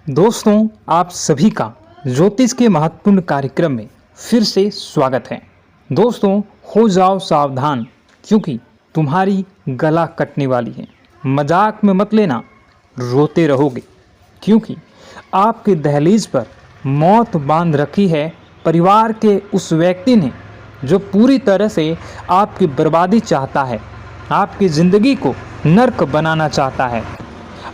दोस्तों, आप सभी का ज्योतिष के महत्वपूर्ण कार्यक्रम में फिर से स्वागत है। दोस्तों, हो जाओ सावधान क्योंकि तुम्हारी गला कटने वाली है। मजाक में मत लेना, रोते रहोगे क्योंकि आपके दहलीज पर मौत बांध रखी है परिवार के उस व्यक्ति ने जो पूरी तरह से आपकी बर्बादी चाहता है, आपकी ज़िंदगी को नर्क बनाना चाहता है,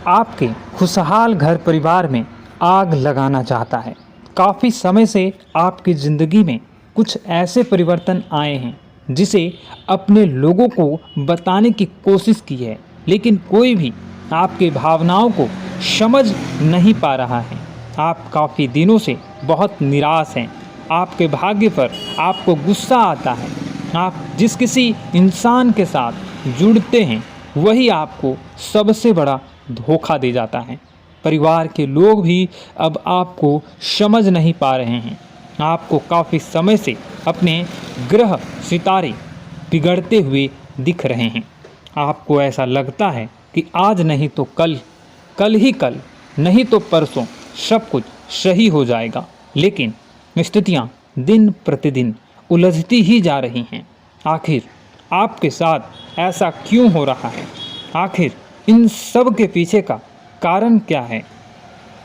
आपके खुशहाल घर परिवार में आग लगाना चाहता है। काफ़ी समय से आपकी ज़िंदगी में कुछ ऐसे परिवर्तन आए हैं जिसे अपने लोगों को बताने की कोशिश की है, लेकिन कोई भी आपकी भावनाओं को समझ नहीं पा रहा है। आप काफ़ी दिनों से बहुत निराश हैं। आपके भाग्य पर आपको गुस्सा आता है। आप जिस किसी इंसान के साथ जुड़ते हैं वही आपको सबसे बड़ा धोखा दे जाता है। परिवार के लोग भी अब आपको समझ नहीं पा रहे हैं। आपको काफ़ी समय से अपने ग्रह सितारे बिगड़ते हुए दिख रहे हैं। आपको ऐसा लगता है कि आज नहीं तो कल, कल ही कल नहीं तो परसों सब कुछ सही हो जाएगा, लेकिन स्थितियाँ दिन प्रतिदिन उलझती ही जा रही हैं। आखिर आपके साथ ऐसा क्यों हो रहा है? आखिर इन सब के पीछे का कारण क्या है?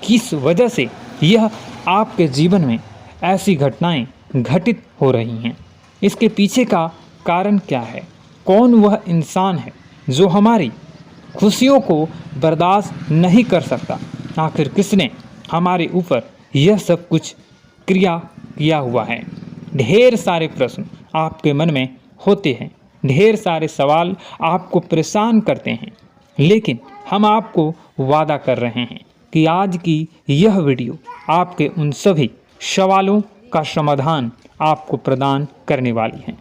किस वजह से यह आपके जीवन में ऐसी घटनाएं घटित हो रही हैं? इसके पीछे का कारण क्या है? कौन वह इंसान है जो हमारी खुशियों को बर्दाश्त नहीं कर सकता? आखिर किसने हमारे ऊपर यह सब कुछ क्रिया किया हुआ है? ढेर सारे प्रश्न आपके मन में होते हैं, ढेर सारे सवाल आपको परेशान करते हैं, लेकिन हम आपको वादा कर रहे हैं कि आज की यह वीडियो आपके उन सभी सवालों का समाधान आपको प्रदान करने वाली है,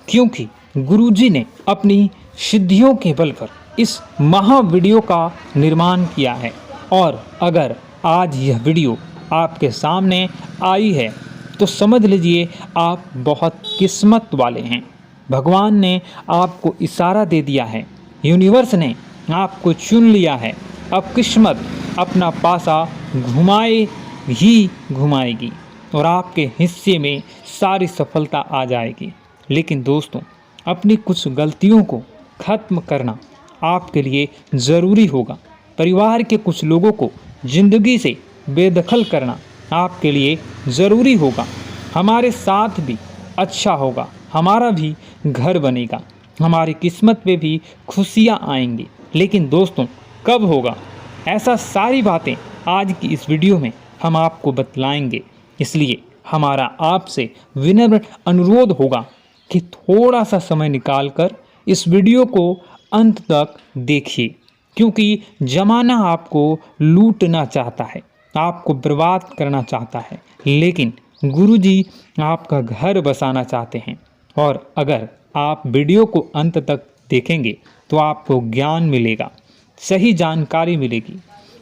क्योंकि गुरुजी ने अपनी सिद्धियों के बल पर इस महा वीडियो का निर्माण किया है। और अगर आज यह वीडियो आपके सामने आई है तो समझ लीजिए आप बहुत किस्मत वाले हैं। भगवान ने आपको इशारा दे दिया है, यूनिवर्स ने आपको चुन लिया है। अब किस्मत अपना पासा घुमाए ही घुमाएगी और आपके हिस्से में सारी सफलता आ जाएगी। लेकिन दोस्तों, अपनी कुछ गलतियों को ख़त्म करना आपके लिए ज़रूरी होगा। परिवार के कुछ लोगों को ज़िंदगी से बेदखल करना आपके लिए ज़रूरी होगा। हमारे साथ भी अच्छा होगा, हमारा भी घर बनेगा, हमारी किस्मत पे भी खुशियाँ आएंगी। लेकिन दोस्तों, कब होगा? ऐसा सारी बातें आज की इस वीडियो में हम आपको बतलाएंगे। इसलिए हमारा आपसे विनम्र अनुरोध होगा कि थोड़ा सा समय निकालकर इस वीडियो को अंत तक देखिए, क्योंकि ज़माना आपको लूटना चाहता है, आपको बर्बाद करना चाहता है, लेकिन गुरुजी आपका घर बसाना चाहते हैं। और अगर आप वीडियो को अंत तक देखेंगे तो आपको ज्ञान मिलेगा, सही जानकारी मिलेगी।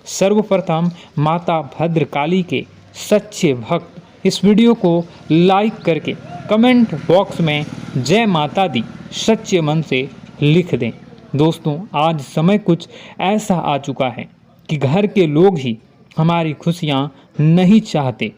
सर्वप्रथम माता भद्रकाली के सच्चे भक्त इस वीडियो को लाइक करके कमेंट बॉक्स में जय माता दी सच्चे मन से लिख दें। दोस्तों, आज समय कुछ ऐसा आ चुका है कि घर के लोग ही हमारी खुशियाँ नहीं चाहते।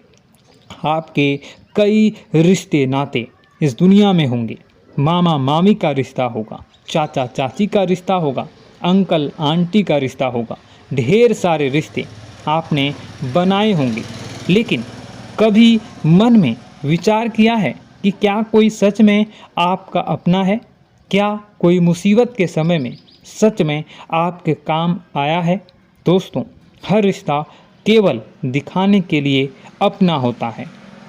आपके कई रिश्ते नाते इस दुनिया में होंगे। मामा मामी का रिश्ता होगा, चाचा चाची का रिश्ता होगा, अंकल आंटी का रिश्ता होगा, ढेर सारे रिश्ते आपने बनाए होंगे। लेकिन कभी मन में विचार किया है कि क्या कोई सच में आपका अपना है? क्या कोई मुसीबत के समय में सच में आपके काम आया है? दोस्तों, हर रिश्ता केवल दिखाने के लिए अपना होता है।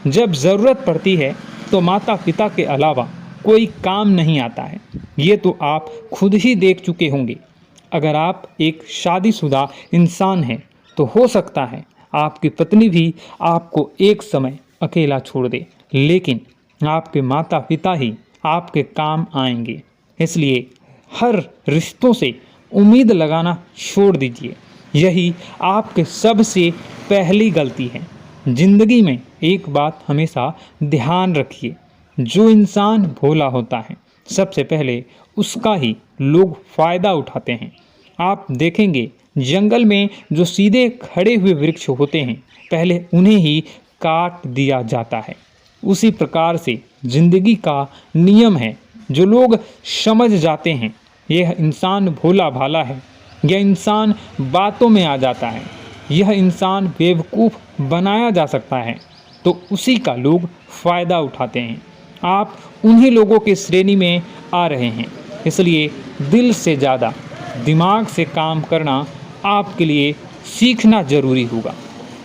जब ज़रूरत पड़ती है तो माता पिता के अलावा कोई काम नहीं आता है। ये तो आप खुद ही देख चुके होंगे। अगर आप एक शादीशुदा इंसान हैं तो हो सकता है आपकी पत्नी भी आपको एक समय अकेला छोड़ दे, लेकिन आपके माता पिता ही आपके काम आएंगे। इसलिए हर रिश्तों से उम्मीद लगाना छोड़ दीजिए। यही आपके सबसे पहली गलती है। जिंदगी में एक बात हमेशा ध्यान रखिए, जो इंसान भोला होता है सबसे पहले उसका ही लोग फ़ायदा उठाते हैं। आप देखेंगे जंगल में जो सीधे खड़े हुए वृक्ष होते हैं पहले उन्हें ही काट दिया जाता है। उसी प्रकार से जिंदगी का नियम है। जो लोग समझ जाते हैं यह इंसान भोला भाला है, यह इंसान बातों में आ जाता है, यह इंसान बेवकूफ़ बनाया जा सकता है, तो उसी का लोग फ़ायदा उठाते हैं। आप उन्हीं लोगों की श्रेणी में आ रहे हैं। इसलिए दिल से ज़्यादा दिमाग से काम करना आपके लिए सीखना ज़रूरी होगा।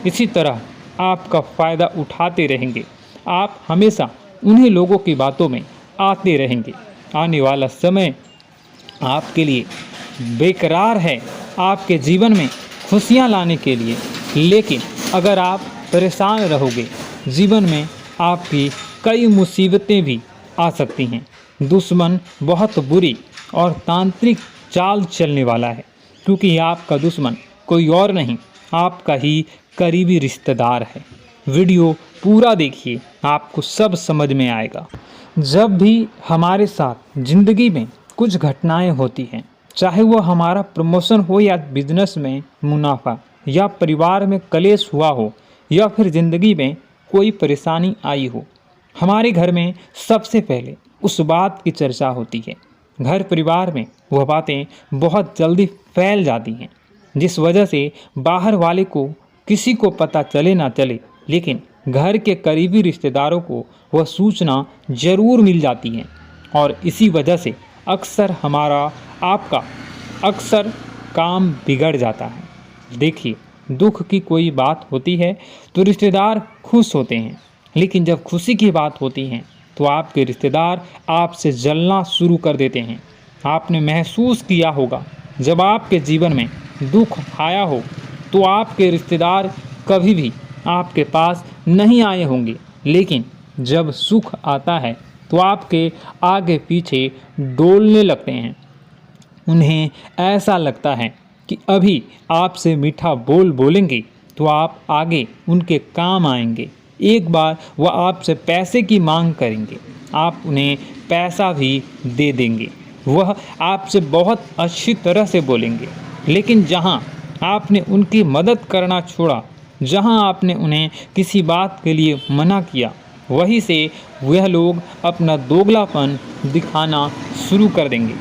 इसी तरह आपका फ़ायदा उठाते रहेंगे, आप हमेशा उन्हीं लोगों की बातों में आते रहेंगे। आने वाला समय आपके लिए बेकरार है, आपके जीवन में खुशियाँ लाने के लिए। लेकिन अगर आप परेशान रहोगे, जीवन में आपकी कई मुसीबतें भी आ सकती हैं। दुश्मन बहुत बुरी और तांत्रिक चाल चलने वाला है, क्योंकि आपका दुश्मन कोई और नहीं, आपका ही करीबी रिश्तेदार है। वीडियो पूरा देखिए, आपको सब समझ में आएगा। जब भी हमारे साथ ज़िंदगी में कुछ घटनाएं होती हैं, चाहे वो हमारा प्रमोशन हो या बिजनेस में मुनाफा या परिवार में कलेश हुआ हो या फिर ज़िंदगी में कोई परेशानी आई हो, हमारे घर में सबसे पहले उस बात की चर्चा होती है। घर परिवार में वह बातें बहुत जल्दी फैल जाती हैं, जिस वजह से बाहर वाले को किसी को पता चले ना चले, लेकिन घर के करीबी रिश्तेदारों को वह सूचना ज़रूर मिल जाती है। और इसी वजह से अक्सर हमारा आपका अक्सर काम बिगड़ जाता है। देखिए, दुख की कोई बात होती है तो रिश्तेदार खुश होते हैं, लेकिन जब खुशी की बात होती है तो आपके रिश्तेदार आपसे जलना शुरू कर देते हैं। आपने महसूस किया होगा, जब आपके जीवन में दुख आया हो तो आपके रिश्तेदार कभी भी आपके पास नहीं आए होंगे, लेकिन जब सुख आता है तो आपके आगे पीछे डोलने लगते हैं। उन्हें ऐसा लगता है कि अभी आपसे मीठा बोल बोलेंगे तो आप आगे उनके काम आएंगे। एक बार वह आपसे पैसे की मांग करेंगे, आप उन्हें पैसा भी दे देंगे। वह आपसे बहुत अच्छी तरह से बोलेंगे, लेकिन जहां आपने उनकी मदद करना छोड़ा, जहां आपने उन्हें किसी बात के लिए मना किया, वहीं से वह लोग अपना दोगलापन दिखाना शुरू कर देंगे।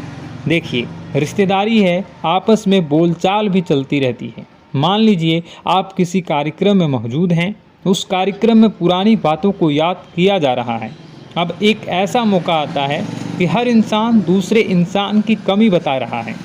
देखिए, रिश्तेदारी है, आपस में बोलचाल भी चलती रहती है। मान लीजिए आप किसी कार्यक्रम में मौजूद हैं, उस कार्यक्रम में पुरानी बातों को याद किया जा रहा है। अब एक ऐसा मौका आता है कि हर इंसान दूसरे इंसान की कमी बता रहा है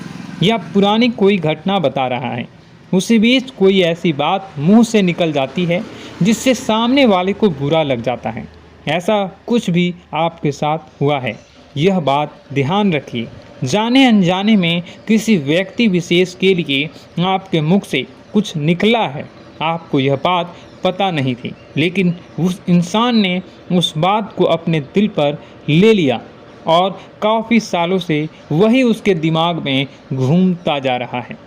या पुरानी कोई घटना बता रहा है। उसी बीच कोई ऐसी बात मुंह से निकल जाती है जिससे सामने वाले को बुरा लग जाता है। ऐसा कुछ भी आपके साथ हुआ है, यह बात ध्यान रखिए। जाने अनजाने में किसी व्यक्ति विशेष के लिए आपके मुख से कुछ निकला है, आपको यह बात पता नहीं थी, लेकिन उस इंसान ने उस बात को अपने दिल पर ले लिया और काफ़ी सालों से वही उसके दिमाग में घूमता जा रहा है।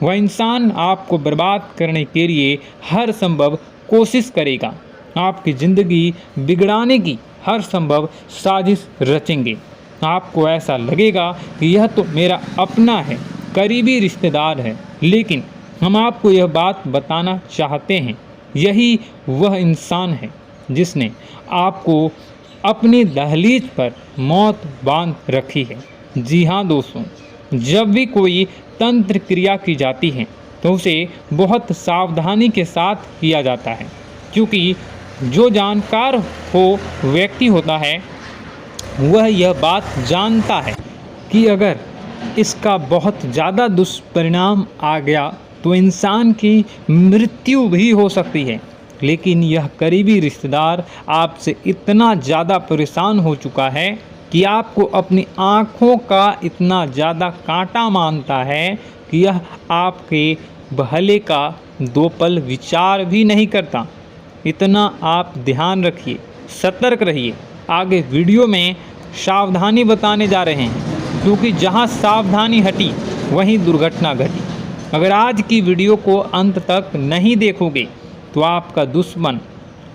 वह इंसान आपको बर्बाद करने के लिए हर संभव कोशिश करेगा, आपकी ज़िंदगी बिगड़ाने की हर संभव साजिश रचेंगे। आपको ऐसा लगेगा कि यह तो मेरा अपना है, करीबी रिश्तेदार है, लेकिन हम आपको यह बात बताना चाहते हैं, यही वह इंसान है जिसने आपको अपनी दहलीज पर मौत बांध रखी है। जी हाँ दोस्तों, जब भी कोई तंत्र क्रिया की जाती है तो उसे बहुत सावधानी के साथ किया जाता है, क्योंकि जो जानकार हो व्यक्ति होता है वह यह बात जानता है कि अगर इसका बहुत ज़्यादा दुष्परिणाम आ गया तो इंसान की मृत्यु भी हो सकती है। लेकिन यह करीबी रिश्तेदार आपसे इतना ज़्यादा परेशान हो चुका है कि आपको अपनी आँखों का इतना ज़्यादा कांटा मानता है कि यह आपके भले का दो पल विचार भी नहीं करता। इतना आप ध्यान रखिए, सतर्क रहिए। आगे वीडियो में सावधानी बताने जा रहे हैं, क्योंकि जहां सावधानी हटी वहीं दुर्घटना घटी। अगर आज की वीडियो को अंत तक नहीं देखोगे तो आपका दुश्मन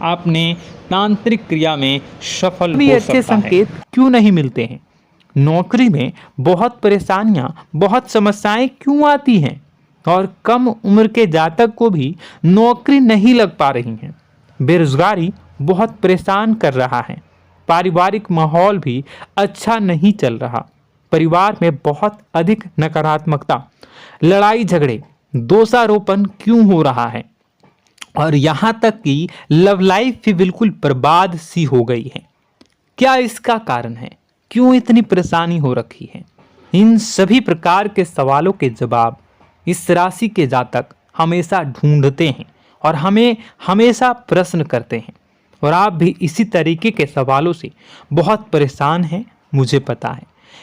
अपने तांत्रिक क्रिया में सफल हो सकता है। अच्छे संकेत क्यों नहीं मिलते हैं? नौकरी में बहुत परेशानियां, बहुत समस्याएं क्यों आती हैं? और कम उम्र के जातक को भी नौकरी नहीं लग पा रही है। बेरोजगारी बहुत परेशान कर रहा है। पारिवारिक माहौल भी अच्छा नहीं चल रहा। परिवार में बहुत अधिक नकारात्मकता, लड़ाई झगड़े, दोषारोपण क्यों हो रहा है, और यहाँ तक कि लव लाइफ भी बिल्कुल बर्बाद सी हो गई है। क्या इसका कारण है? क्यों इतनी परेशानी हो रखी है? इन सभी प्रकार के सवालों के जवाब इस राशि के जातक हमेशा ढूंढते हैं और हमें हमेशा प्रश्न करते हैं। और आप भी इसी तरीके के सवालों से बहुत परेशान हैं, मुझे पता है।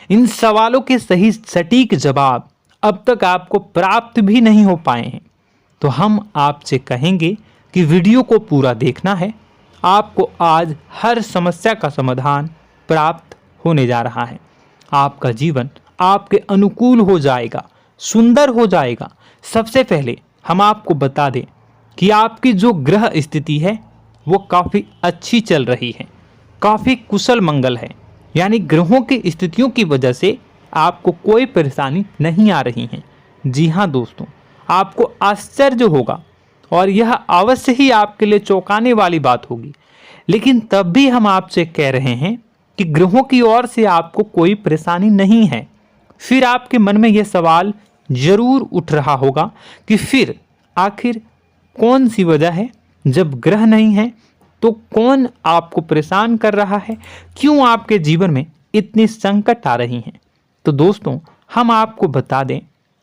इन सवालों के सही सटीक जवाब अब तक आपको प्राप्त भी नहीं हो पाए हैं, तो हम आपसे कहेंगे कि वीडियो को पूरा देखना है। आपको आज हर समस्या का समाधान प्राप्त होने जा रहा है। आपका जीवन आपके अनुकूल हो जाएगा, सुंदर हो जाएगा। सबसे पहले हम आपको बता दें कि आपकी जो ग्रह स्थिति है वो काफ़ी अच्छी चल रही है, काफ़ी कुशल मंगल है। यानी ग्रहों की स्थितियों की वजह से आपको कोई परेशानी नहीं आ रही है। जी हाँ दोस्तों, आपको आश्चर्य होगा और यह अवश्य ही आपके लिए चौंकाने वाली बात होगी, लेकिन तब भी हम आपसे कह रहे हैं कि ग्रहों की ओर से आपको कोई परेशानी नहीं है। फिर आपके मन में यह सवाल जरूर उठ रहा होगा कि फिर आखिर कौन सी वजह है? जब ग्रह नहीं है तो कौन आपको परेशान कर रहा है? क्यों आपके जीवन में इतनी संकट आ रही हैं? तो दोस्तों, हम आपको बता दें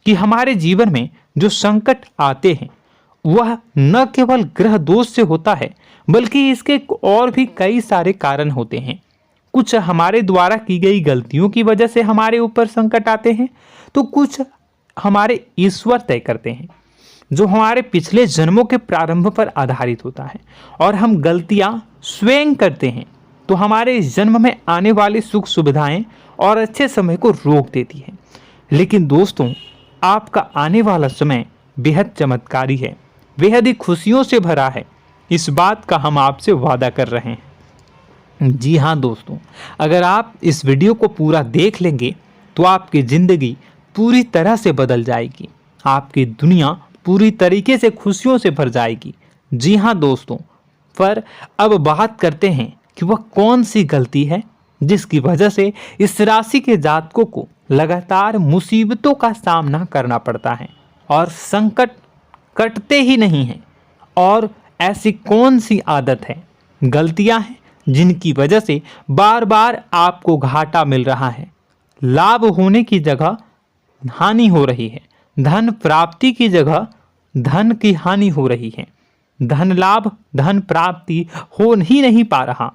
कि हमारे जीवन में जो संकट आते हैं वह न केवल ग्रह दोष से होता है, बल्कि इसके और भी कई सारे कारण होते हैं। कुछ हमारे द्वारा की गई गलतियों की वजह से हमारे ऊपर संकट आते हैं, तो कुछ हमारे ईश्वर तय करते हैं, जो हमारे पिछले जन्मों के प्रारंभ पर आधारित होता है। और हम गलतियां स्वयं करते हैं तो हमारे इस जन्म में आने वाली सुख सुविधाएं और अच्छे समय को रोक देती है। लेकिन दोस्तों, आपका आने वाला समय बेहद चमत्कारी है, बेहद ही खुशियों से भरा है। इस बात का हम आपसे वादा कर रहे हैं। जी हाँ दोस्तों, अगर आप इस वीडियो को पूरा देख लेंगे तो आपकी ज़िंदगी पूरी तरह से बदल जाएगी। आपकी दुनिया पूरी तरीके से खुशियों से भर जाएगी। जी हाँ दोस्तों, पर अब बात करते हैं कि वह कौन सी गलती है जिसकी वजह से इस राशि के जातकों को लगातार मुसीबतों का सामना करना पड़ता है और संकट कटते ही नहीं हैं। और ऐसी कौन सी आदत है, गलतियां हैं जिनकी वजह से बार बार आपको घाटा मिल रहा है, लाभ होने की जगह हानि हो रही है, धन प्राप्ति की जगह धन की हानि हो रही है, धन लाभ धन प्राप्ति हो ही नहीं पा रहा।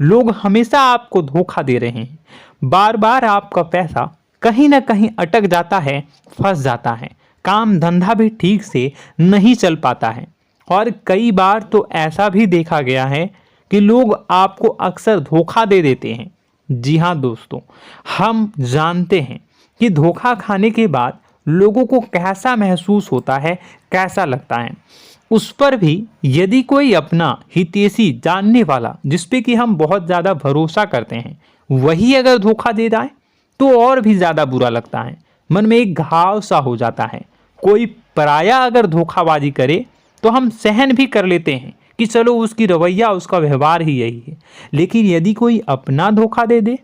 लोग हमेशा आपको धोखा दे रहे हैं। बार बार आपका पैसा कहीं ना कहीं अटक जाता है, फंस जाता है। काम धंधा भी ठीक से नहीं चल पाता है। और कई बार तो ऐसा भी देखा गया है कि लोग आपको अक्सर धोखा दे देते हैं। जी हाँ दोस्तों, हम जानते हैं कि धोखा खाने के बाद लोगों को कैसा महसूस होता है, कैसा लगता है। उस पर भी यदि कोई अपना हितैषी जानने वाला, जिस पे कि हम बहुत ज़्यादा भरोसा करते हैं, वही अगर धोखा दे जाए तो और भी ज़्यादा बुरा लगता है। मन में एक घाव सा हो जाता है। कोई पराया अगर धोखाबाजी करे तो हम सहन भी कर लेते हैं कि चलो उसकी रवैया, उसका व्यवहार ही यही है। लेकिन यदि कोई अपना धोखा दे दे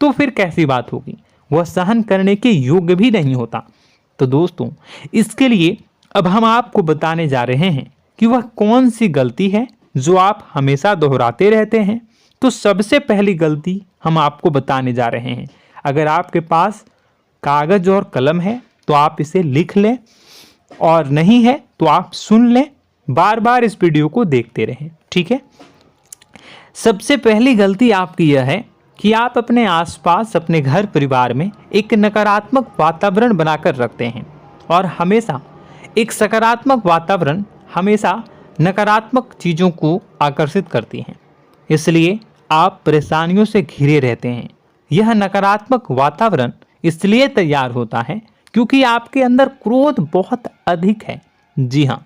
तो फिर कैसी बात होगी? वह सहन करने के योग्य भी नहीं होता। तो दोस्तों, इसके लिए अब हम आपको बताने जा रहे हैं कि वह कौन सी गलती है जो आप हमेशा दोहराते रहते हैं। तो सबसे पहली गलती हम आपको बताने जा रहे हैं। अगर आपके पास कागज और कलम है तो आप इसे लिख लें, और नहीं है तो आप सुन लें, बार बार इस वीडियो को देखते रहें, ठीक है। सबसे पहली गलती आपकी यह है कि आप अपने आसपास, अपने घर परिवार में एक नकारात्मक वातावरण बनाकर रखते हैं। और हमेशा एक सकारात्मक वातावरण हमेशा नकारात्मक चीज़ों को आकर्षित करती हैं, इसलिए आप परेशानियों से घिरे रहते हैं। यह नकारात्मक वातावरण इसलिए तैयार होता है क्योंकि आपके अंदर क्रोध बहुत अधिक है। जी हाँ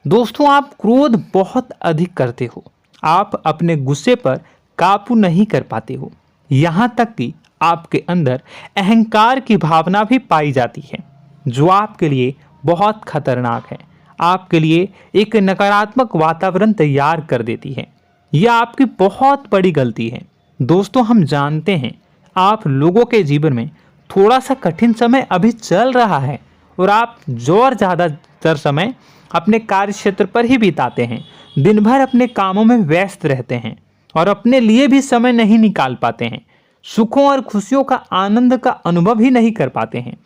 दोस्तों, आप क्रोध बहुत अधिक करते हो। आप अपने गुस्से पर काबू नहीं कर पाते हो। यहाँ तक कि आपके अंदर अहंकार की भावना भी पाई जाती है, जो आपके लिए बहुत खतरनाक है, आपके लिए एक नकारात्मक वातावरण तैयार कर देती है। यह आपकी बहुत बड़ी गलती है। दोस्तों, हम जानते हैं आप लोगों के जीवन में थोड़ा सा कठिन समय अभी चल रहा है और आप जोर ज़्यादातर समय अपने कार्य क्षेत्र पर ही बिताते हैं, दिन भर अपने कामों में व्यस्त रहते हैं और अपने लिए भी समय नहीं निकाल पाते हैं, सुखों और खुशियों का आनंद का अनुभव ही नहीं कर पाते हैं,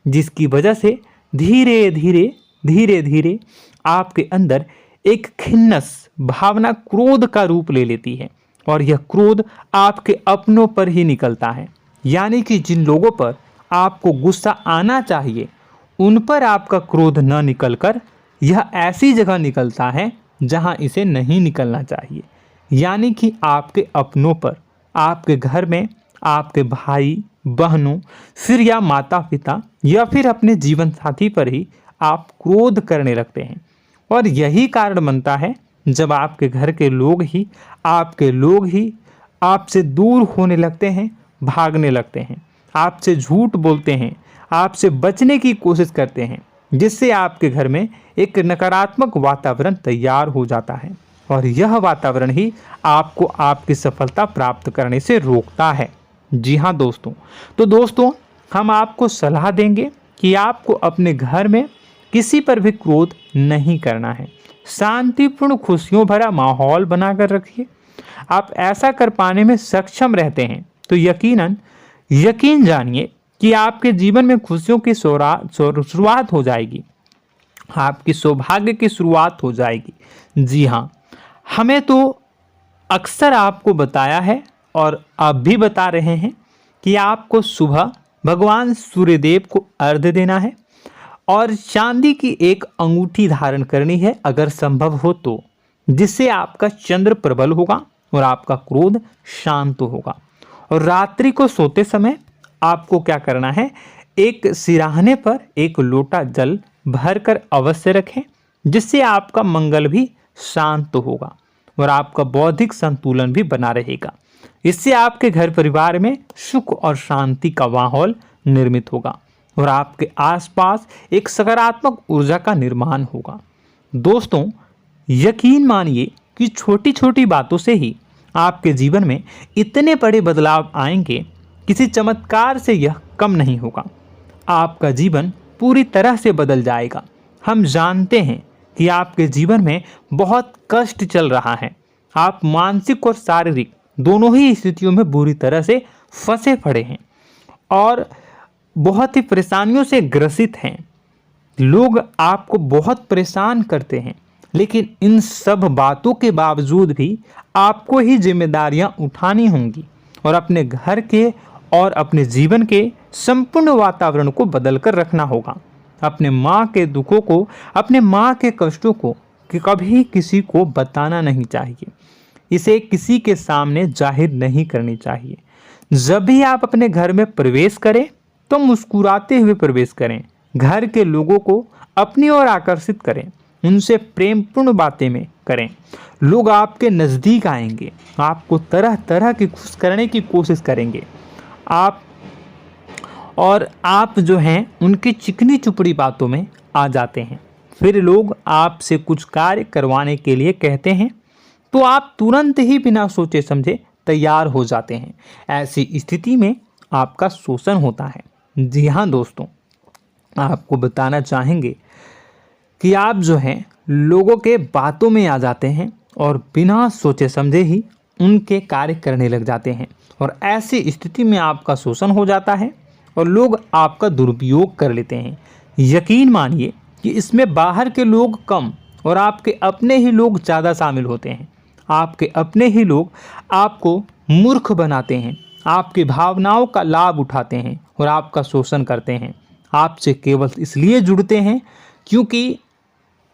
जिसकी वजह से धीरे धीरे आपके अंदर एक खिन्नस भावना क्रोध का रूप ले लेती है और यह क्रोध आपके अपनों पर ही निकलता है। यानी कि जिन लोगों पर आपको गुस्सा आना चाहिए उन पर आपका क्रोध न निकलकर यह ऐसी जगह निकलता है जहां इसे नहीं निकलना चाहिए। यानी कि आपके अपनों पर, आपके घर में, आपके भाई बहनों, फिर या माता पिता या फिर अपने जीवन साथी पर ही आप क्रोध करने लगते हैं। और यही कारण बनता है जब आपके घर के लोग ही आपसे दूर होने लगते हैं, भागने लगते हैं, आपसे झूठ बोलते हैं, आपसे बचने की कोशिश करते हैं, जिससे आपके घर में एक नकारात्मक वातावरण तैयार हो जाता है और यह वातावरण ही आपको आपकी सफलता प्राप्त करने से रोकता है। जी हाँ दोस्तों, तो दोस्तों हम आपको सलाह देंगे कि आपको अपने घर में किसी पर भी क्रोध नहीं करना है। शांतिपूर्ण खुशियों भरा माहौल बनाकर रखिए। आप ऐसा कर पाने में सक्षम रहते हैं तो यकीन जानिए कि आपके जीवन में खुशियों की शुरुआत हो जाएगी, आपकी सौभाग्य की शुरुआत हो जाएगी। जी हाँ, हमें तो अक्सर आपको बताया है और आप भी बता रहे हैं कि आपको सुबह भगवान सूर्यदेव को अर्घ्य देना है और चांदी की एक अंगूठी धारण करनी है अगर संभव हो तो, जिससे आपका चंद्र प्रबल होगा और आपका क्रोध शांत होगा। और रात्रि को सोते समय आपको क्या करना है, एक सिराहने पर एक लोटा जल भरकर अवश्य रखें, जिससे आपका मंगल भी शांत होगा और आपका बौद्धिक संतुलन भी बना रहेगा। इससे आपके घर परिवार में सुख और शांति का माहौल निर्मित होगा और आपके आसपास एक सकारात्मक ऊर्जा का निर्माण होगा। दोस्तों, यकीन मानिए कि छोटी छोटी बातों से ही आपके जीवन में इतने बड़े बदलाव आएंगे, किसी चमत्कार से यह कम नहीं होगा। आपका जीवन पूरी तरह से बदल जाएगा। हम जानते हैं कि आपके जीवन में बहुत कष्ट चल रहा है, आप मानसिक और शारीरिक दोनों ही स्थितियों में बुरी तरह से फंसे पड़े हैं और बहुत ही परेशानियों से ग्रसित हैं। लोग आपको बहुत परेशान करते हैं, लेकिन इन सब बातों के बावजूद भी आपको ही जिम्मेदारियां उठानी होंगी और अपने घर के और अपने जीवन के संपूर्ण वातावरण को बदल कर रखना होगा। अपने माँ के दुखों को, अपने माँ के कष्टों को कभी किसी को बताना नहीं चाहिए, इसे किसी के सामने जाहिर नहीं करनी चाहिए। जब भी आप अपने घर में प्रवेश करें तो मुस्कुराते हुए प्रवेश करें, घर के लोगों को अपनी ओर आकर्षित करें, उनसे प्रेमपूर्ण बातें में करें। लोग आपके नज़दीक आएंगे, आपको तरह तरह की खुश करने की कोशिश करेंगे। आप जो हैं उनकी चिकनी चुपड़ी बातों में आ जाते हैं। फिर लोग आपसे कुछ कार्य करवाने के लिए कहते हैं तो आप तुरंत ही बिना सोचे समझे तैयार हो जाते हैं। ऐसी स्थिति में आपका शोषण होता है। जी हाँ दोस्तों, आपको बताना चाहेंगे कि आप जो हैं लोगों के बातों में आ जाते हैं और बिना सोचे समझे ही उनके कार्य करने लग जाते हैं और ऐसी स्थिति में आपका शोषण हो जाता है और लोग आपका दुरुपयोग कर लेते हैं। यकीन मानिए कि इसमें बाहर के लोग कम और आपके अपने ही लोग ज़्यादा शामिल होते हैं। आपके अपने ही लोग आपको मूर्ख बनाते हैं, आपकी भावनाओं का लाभ उठाते हैं और आपका शोषण करते हैं। आपसे केवल इसलिए जुड़ते हैं क्योंकि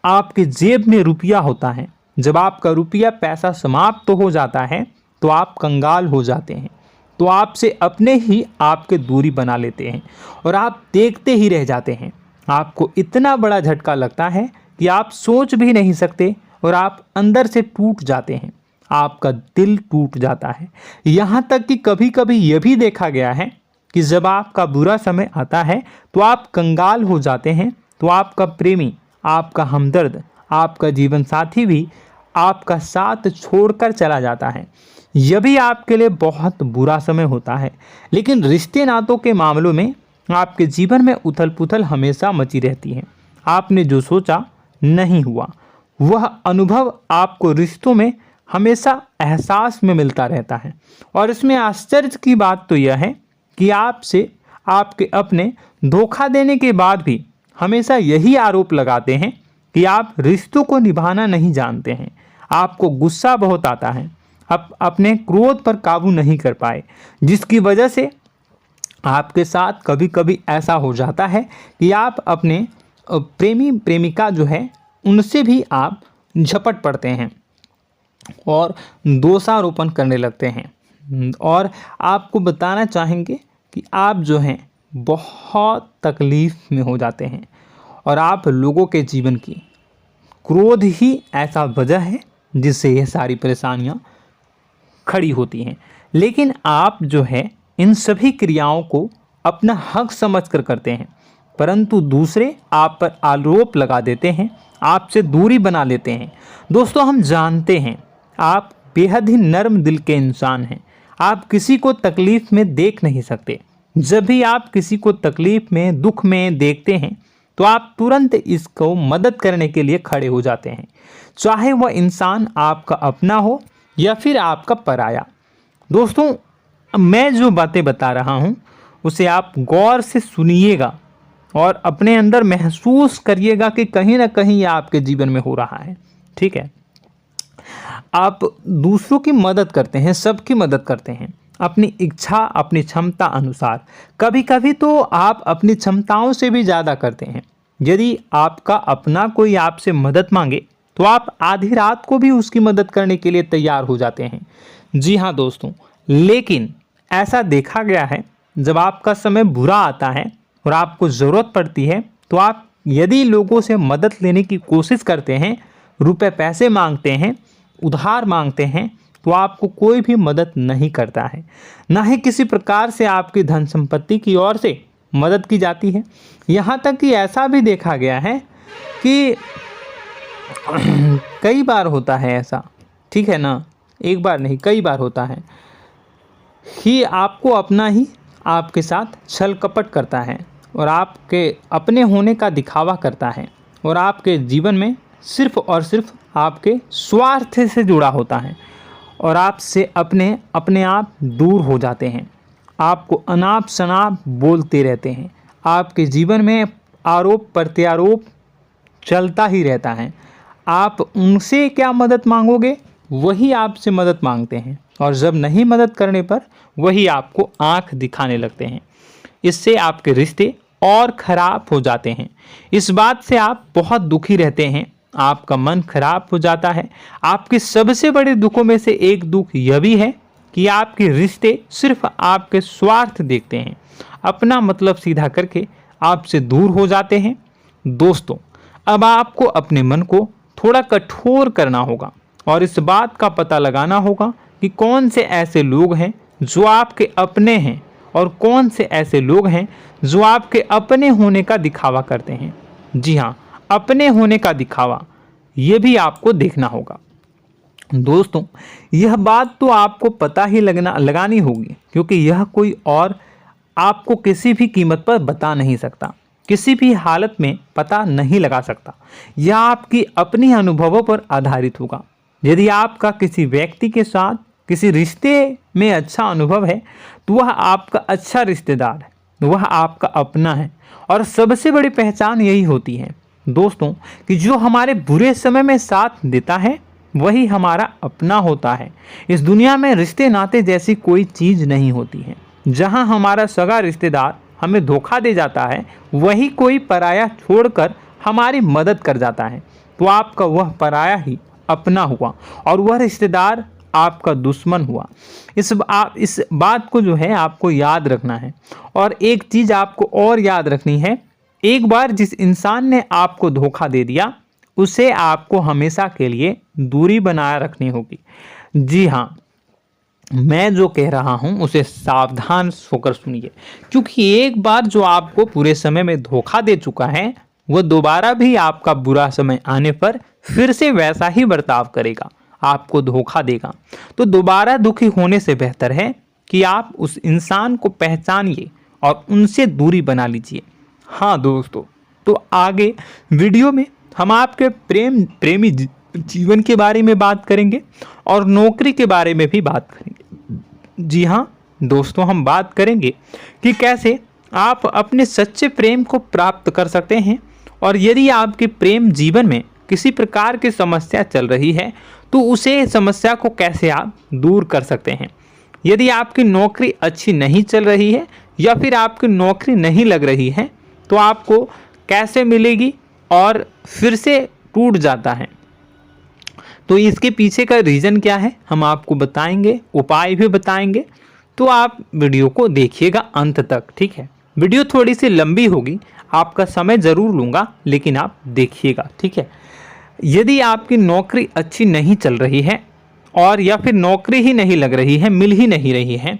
आपके जेब में रुपया होता है। जब आपका रुपया पैसा समाप्त हो जाता है तो आप कंगाल हो जाते हैं, तो आपसे अपने ही आपके दूरी बना लेते हैं और आप देखते ही रह जाते हैं। आपको इतना बड़ा झटका लगता है कि आप सोच भी नहीं सकते और आप अंदर से टूट जाते हैं, आपका दिल टूट जाता है। यहाँ तक कि कभी कभी यह भी देखा गया है कि जब आपका बुरा समय आता है तो आप कंगाल हो जाते हैं तो आपका प्रेमी, आपका हमदर्द, आपका जीवन साथी भी आपका साथ छोड़कर चला जाता है। यह भी आपके लिए बहुत बुरा समय होता है। लेकिन रिश्ते नातों के मामलों में आपके जीवन में उथल पुथल हमेशा मची रहती है। आपने जो सोचा नहीं हुआ, वह अनुभव आपको रिश्तों में हमेशा एहसास में मिलता रहता है। और इसमें आश्चर्य की बात तो यह है कि आपसे आपके अपने धोखा देने के बाद भी हमेशा यही आरोप लगाते हैं कि आप रिश्तों को निभाना नहीं जानते हैं। आपको गुस्सा बहुत आता है, आप अपने क्रोध पर काबू नहीं कर पाए, जिसकी वजह से आपके साथ कभी कभी ऐसा हो जाता है कि आप अपने प्रेमी प्रेमिका जो है उनसे भी आप झपट पड़ते हैं और दोषारोपण करने लगते हैं। और आपको बताना चाहेंगे कि आप जो हैं बहुत तकलीफ़ में हो जाते हैं और आप लोगों के जीवन की क्रोध ही ऐसा वजह है जिससे यह सारी परेशानियां खड़ी होती हैं। लेकिन आप जो है इन सभी क्रियाओं को अपना हक समझकर करते हैं, परंतु दूसरे आप पर आरोप लगा देते हैं, आपसे दूरी बना लेते हैं। दोस्तों, हम जानते हैं आप बेहद ही नर्म दिल के इंसान हैं। आप किसी को तकलीफ़ में देख नहीं सकते। जब भी आप किसी को तकलीफ़ में, दुख में देखते हैं तो आप तुरंत इसको मदद करने के लिए खड़े हो जाते हैं, चाहे वह इंसान आपका अपना हो या फिर आपका पराया। दोस्तों, मैं जो बातें बता रहा हूँ उसे आप गौर से सुनिएगा और अपने अंदर महसूस करिएगा कि कहीं ना कहीं यह आपके जीवन में हो रहा है। ठीक है, आप दूसरों की मदद करते हैं, सबकी मदद करते हैं अपनी इच्छा, अपनी क्षमता अनुसार। कभी कभी तो आप अपनी क्षमताओं से भी ज़्यादा करते हैं। यदि आपका अपना कोई आपसे मदद मांगे तो आप आधी रात को भी उसकी मदद करने के लिए तैयार हो जाते हैं। जी हाँ दोस्तों, लेकिन ऐसा देखा गया है जब आपका समय बुरा आता है और आपको ज़रूरत पड़ती है तो आप यदि लोगों से मदद लेने की कोशिश करते हैं, रुपए पैसे मांगते हैं, उधार मांगते हैं, तो आपको कोई भी मदद नहीं करता है। ना ही किसी प्रकार से आपकी धन संपत्ति की ओर से मदद की जाती है। यहाँ तक कि ऐसा भी देखा गया है कि कई बार होता है ऐसा, ठीक है ना, एक बार नहीं कई बार होता है कि आपको अपना ही आपके साथ छल कपट करता है और आपके अपने होने का दिखावा करता है और आपके जीवन में सिर्फ और सिर्फ आपके स्वार्थ से जुड़ा होता है और आपसे अपने आप दूर हो जाते हैं। आपको अनाप शनाप बोलते रहते हैं। आपके जीवन में आरोप प्रत्यारोप चलता ही रहता है। आप उनसे क्या मदद मांगोगे, वही आपसे मदद मांगते हैं और जब नहीं मदद करने पर वही आपको आंख दिखाने लगते हैं। इससे आपके रिश्ते और ख़राब हो जाते हैं। इस बात से आप बहुत दुखी रहते हैं, आपका मन खराब हो जाता है। आपके सबसे बड़े दुखों में से एक दुख यह भी है कि आपके रिश्ते सिर्फ आपके स्वार्थ देखते हैं, अपना मतलब सीधा करके आपसे दूर हो जाते हैं। दोस्तों, अब आपको अपने मन को थोड़ा कठोर करना होगा और इस बात का पता लगाना होगा कि कौन से ऐसे लोग हैं जो आपके अपने हैं और कौन से ऐसे लोग हैं जो आपके अपने होने का दिखावा करते हैं। जी हाँ, अपने होने का दिखावा, ये भी आपको देखना होगा। दोस्तों, यह बात तो आपको पता ही लगानी होगी, क्योंकि यह कोई और आपको किसी भी कीमत पर बता नहीं सकता, किसी भी हालत में पता नहीं लगा सकता। यह आपकी अपनी अनुभवों पर आधारित होगा। यदि आपका किसी व्यक्ति के साथ किसी रिश्ते में अच्छा अनुभव है तो वह आपका अच्छा रिश्तेदार है, वह आपका अपना है। और सबसे बड़ी पहचान यही होती है दोस्तों कि जो हमारे बुरे समय में साथ देता है वही हमारा अपना होता है। इस दुनिया में रिश्ते नाते जैसी कोई चीज़ नहीं होती है। जहां हमारा सगा रिश्तेदार हमें धोखा दे जाता है, वही कोई पराया छोड़कर हमारी मदद कर जाता है, तो आपका वह पराया ही अपना हुआ और वह रिश्तेदार आपका दुश्मन हुआ। इस बात को जो है आपको याद रखना है। और एक चीज़ आपको और याद रखनी है, एक बार जिस इंसान ने आपको धोखा दे दिया उसे आपको हमेशा के लिए दूरी बनाए रखनी होगी। जी हाँ, मैं जो कह रहा हूँ उसे सावधान होकर सुनिए, क्योंकि एक बार जो आपको पूरे समय में धोखा दे चुका है वह दोबारा भी आपका बुरा समय आने पर फिर से वैसा ही बर्ताव करेगा, आपको धोखा देगा। तो दोबारा दुखी होने से बेहतर है कि आप उस इंसान को पहचानिए और उनसे दूरी बना लीजिए। हाँ दोस्तों, तो आगे वीडियो में हम आपके प्रेमी जीवन के बारे में बात करेंगे और नौकरी के बारे में भी बात करेंगे। जी हाँ दोस्तों, हम बात करेंगे कि कैसे आप अपने सच्चे प्रेम को प्राप्त कर सकते हैं, और यदि आपके प्रेम जीवन में किसी प्रकार की समस्या चल रही है तो उसे समस्या को कैसे आप दूर कर सकते हैं। यदि आपकी नौकरी अच्छी नहीं चल रही है या फिर आपकी नौकरी नहीं लग रही है तो आपको कैसे मिलेगी और फिर से टूट जाता है, तो इसके पीछे का रीज़न क्या है हम आपको बताएंगे, उपाय भी बताएंगे। तो आप वीडियो को देखिएगा अंत तक, ठीक है। वीडियो थोड़ी सी लंबी होगी, आपका समय ज़रूर लूँगा, लेकिन आप देखिएगा, ठीक है। यदि आपकी नौकरी अच्छी नहीं चल रही है और या फिर नौकरी ही नहीं लग रही है, मिल ही नहीं रही है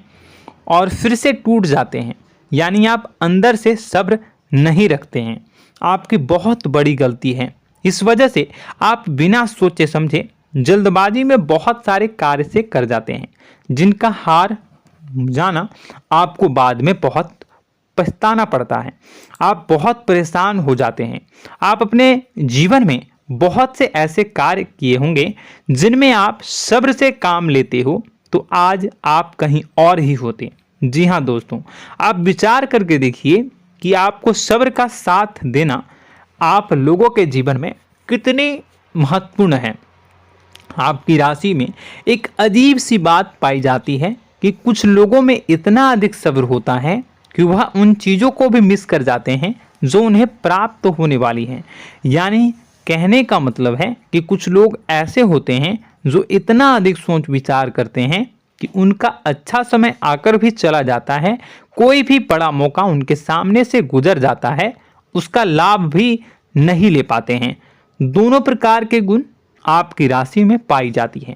और फिर से टूट जाते हैं, यानी आप अंदर से सब्र नहीं रखते हैं, आपकी बहुत बड़ी गलती है। इस वजह से आप बिना सोचे समझे जल्दबाजी में बहुत सारे कार्य से कर जाते हैं, जिनका हार जाना आपको बाद में बहुत पछताना पड़ता है। आप बहुत परेशान हो जाते हैं। आप अपने जीवन में बहुत से ऐसे कार्य किए होंगे जिनमें आप सब्र से काम लेते हो, तो आज आप कहीं और ही होते। जी हाँ दोस्तों, आप विचार करके देखिए कि आपको सब्र का साथ देना आप लोगों के जीवन में कितने महत्वपूर्ण है। आपकी राशि में एक अजीब सी बात पाई जाती है कि कुछ लोगों में इतना अधिक सब्र होता है कि वह उन चीज़ों को भी मिस कर जाते हैं जो उन्हें प्राप्त होने वाली हैं। यानी कहने का मतलब है कि कुछ लोग ऐसे होते हैं जो इतना अधिक सोच विचार करते हैं कि उनका अच्छा समय आकर भी चला जाता है, कोई भी बड़ा मौका उनके सामने से गुजर जाता है, उसका लाभ भी नहीं ले पाते हैं। दोनों प्रकार के गुण आपकी राशि में पाई जाती हैं।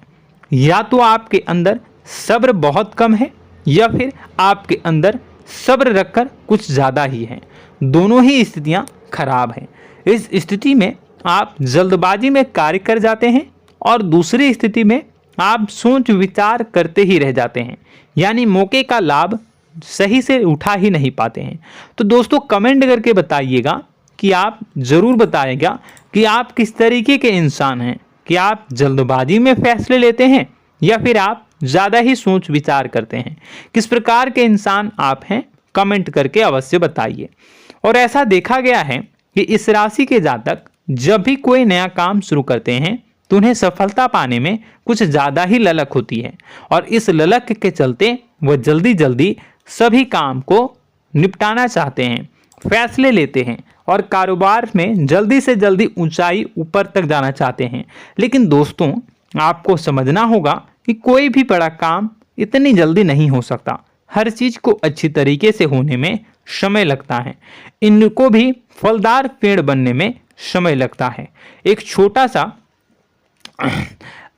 या तो आपके अंदर सब्र बहुत कम है या फिर आपके अंदर सब्र रखकर कुछ ज़्यादा ही है। दोनों ही स्थितियाँ खराब हैं। इस स्थिति में आप जल्दबाजी में कार्य कर जाते हैं और दूसरी स्थिति में आप सोच विचार करते ही रह जाते हैं, यानी मौके का लाभ सही से उठा ही नहीं पाते हैं। तो दोस्तों कमेंट करके बताइएगा कि आप ज़रूर बताइएगा कि आप किस तरीके के इंसान हैं, कि आप जल्दबाजी में फैसले लेते हैं या फिर आप ज़्यादा ही सोच विचार करते हैं। किस प्रकार के इंसान आप हैं, कमेंट करके अवश्य बताइए। और ऐसा देखा गया है कि इस राशि के जातक जब भी कोई नया काम शुरू करते हैं तो उन्हें सफलता पाने में कुछ ज़्यादा ही ललक होती है, और इस ललक के चलते वह जल्दी जल्दी सभी काम को निपटाना चाहते हैं, फैसले लेते हैं और कारोबार में जल्दी से जल्दी ऊंचाई ऊपर तक जाना चाहते हैं। लेकिन दोस्तों आपको समझना होगा कि कोई भी बड़ा काम इतनी जल्दी नहीं हो सकता। हर चीज़ को अच्छी तरीके से होने में समय लगता है। इनको भी फलदार पेड़ बनने में समय लगता है। एक छोटा सा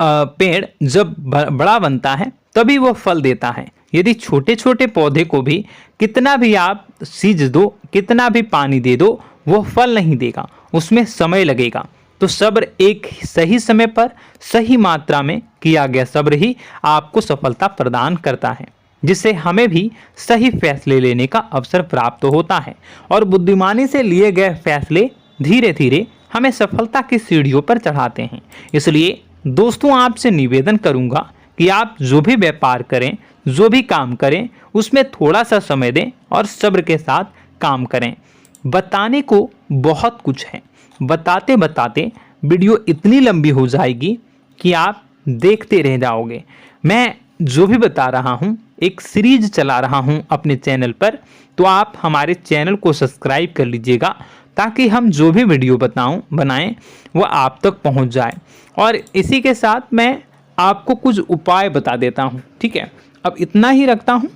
पेड़ जब बड़ा बनता है तभी वो फल देता है। यदि छोटे छोटे पौधे को भी कितना भी आप सींच दो, कितना भी पानी दे दो, वो फल नहीं देगा, उसमें समय लगेगा। तो सब्र एक सही समय पर सही मात्रा में किया गया सब्र ही आपको सफलता प्रदान करता है, जिससे हमें भी सही फैसले लेने का अवसर प्राप्त होता है और बुद्धिमानी से लिए गए फैसले धीरे धीरे हमें सफलता की सीढ़ियों पर चढ़ाते हैं। इसलिए दोस्तों आपसे निवेदन करूंगा कि आप जो भी व्यापार करें, जो भी काम करें, उसमें थोड़ा सा समय दें और सब्र के साथ काम करें। बताने को बहुत कुछ है, बताते बताते वीडियो इतनी लंबी हो जाएगी कि आप देखते रह जाओगे। मैं जो भी बता रहा हूँ एक सीरीज चला रहा हूँ अपने चैनल पर, तो आप हमारे चैनल को सब्सक्राइब कर लीजिएगा ताकि हम जो भी वीडियो बनाएं वो आप तक पहुँच जाए। और इसी के साथ मैं आपको कुछ उपाय बता देता हूँ, ठीक है। अब इतना ही रखता हूँ।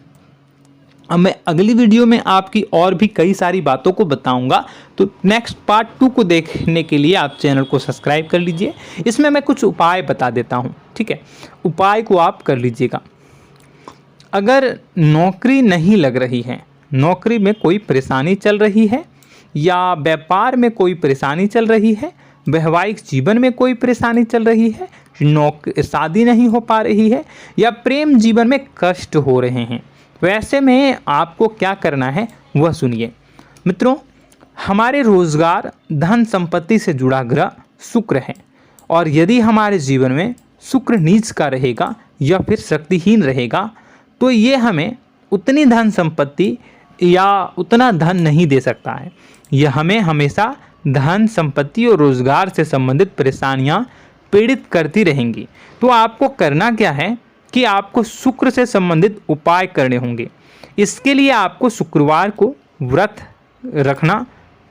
अब मैं अगली वीडियो में आपकी और भी कई सारी बातों को बताऊंगा, तो नेक्स्ट पार्ट 2 को देखने के लिए आप चैनल को सब्सक्राइब कर लीजिए। इसमें मैं कुछ उपाय बता देता हूं, ठीक है। उपाय को आप कर लीजिएगा। अगर नौकरी नहीं लग रही है, नौकरी में कोई परेशानी चल रही है या व्यापार में कोई परेशानी चल रही है, वैवाहिक जीवन में कोई परेशानी चल रही है, शादी नहीं हो पा रही है, या प्रेम जीवन में कष्ट हो रहे हैं, वैसे में आपको क्या करना है वह सुनिए। मित्रों, हमारे रोजगार, धन संपत्ति से जुड़ा ग्रह शुक्र है, और यदि हमारे जीवन में शुक्र नीच का रहेगा या फिर शक्तिहीन रहेगा तो ये हमें उतनी धन संपत्ति या उतना धन नहीं दे सकता है। यह हमें हमेशा धन संपत्ति और रोजगार से संबंधित परेशानियां पीड़ित करती रहेंगी। तो आपको करना क्या है कि आपको शुक्र से संबंधित उपाय करने होंगे। इसके लिए आपको शुक्रवार को व्रत रखना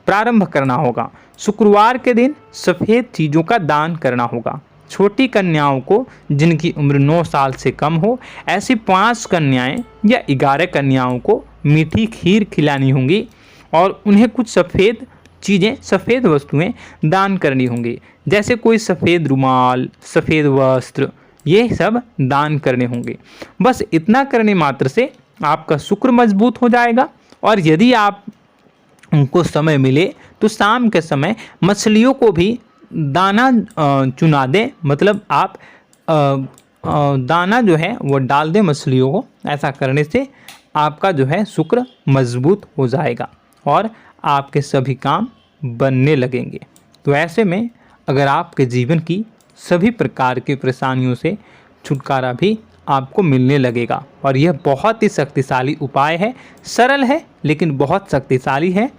प्रारंभ करना होगा। शुक्रवार के दिन सफ़ेद चीज़ों का दान करना होगा। छोटी कन्याओं को जिनकी उम्र 9 साल से कम हो, ऐसी 5 कन्याएं या 11 कन्याओं को मीठी खीर खिलानी होंगी और उन्हें कुछ सफ़ेद चीज़ें, सफ़ेद वस्तुएं दान करनी होंगी, जैसे कोई सफ़ेद रुमाल, सफ़ेद वस्त्र, ये सब दान करने होंगे। बस इतना करने मात्र से आपका शुक्र मजबूत हो जाएगा। और यदि आप उनको समय मिले तो शाम के समय मछलियों को भी दाना चुना दें, मतलब आप दाना जो है वो डाल दें मछलियों को। ऐसा करने से आपका जो है शुक्र मजबूत हो जाएगा और आपके सभी काम बनने लगेंगे। तो ऐसे में अगर आपके जीवन की सभी प्रकार की परेशानियों से छुटकारा भी आपको मिलने लगेगा। और यह बहुत ही शक्तिशाली उपाय है, सरल है लेकिन बहुत शक्तिशाली है।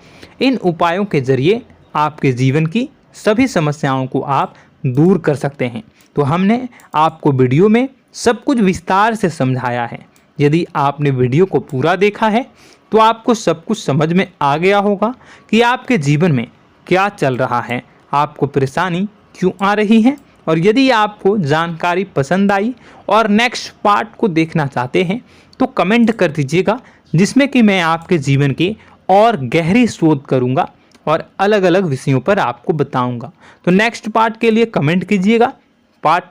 इन उपायों के जरिए आपके जीवन की सभी समस्याओं को आप दूर कर सकते हैं। तो हमने आपको वीडियो में सब कुछ विस्तार से समझाया है। यदि आपने वीडियो को पूरा देखा है तो आपको सब कुछ समझ में आ गया होगा कि आपके जीवन में क्या चल रहा है, आपको परेशानी क्यों आ रही है। और यदि आपको जानकारी पसंद आई और नेक्स्ट पार्ट को देखना चाहते हैं तो कमेंट कर दीजिएगा, जिसमें कि मैं आपके जीवन की और गहरी शोध करूंगा और अलग अलग विषयों पर आपको बताऊंगा। तो नेक्स्ट पार्ट के लिए कमेंट कीजिएगा, पार्ट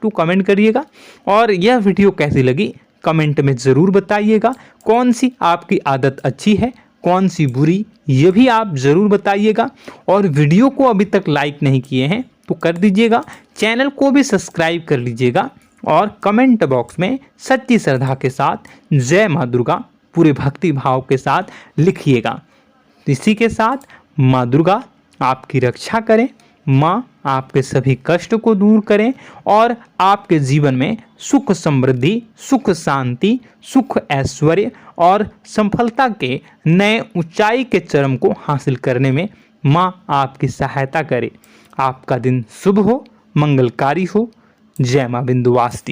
टू कमेंट करिएगा। और यह वीडियो कैसी लगी कमेंट में ज़रूर बताइएगा। कौन सी आपकी आदत अच्छी है, कौन सी बुरी, ये भी आप ज़रूर बताइएगा। और वीडियो को अभी तक लाइक नहीं किए हैं तो कर दीजिएगा, चैनल को भी सब्सक्राइब कर लीजिएगा और कमेंट बॉक्स में सच्ची श्रद्धा के साथ जय माँ दुर्गा पूरे भक्ति भाव के साथ लिखिएगा। इसी के साथ माँ दुर्गा आपकी रक्षा करें, माँ आपके कष्ट कष्ट को दूर करें और आपके जीवन में सुख समृद्धि, सुख शांति, सुख ऐश्वर्य और सफलता के नए ऊंचाई के चरम को हासिल करने में माँ आपकी सहायता करे। आपका दिन शुभ हो, मंगलकारी हो। जय माँ विंध्यवासिनी।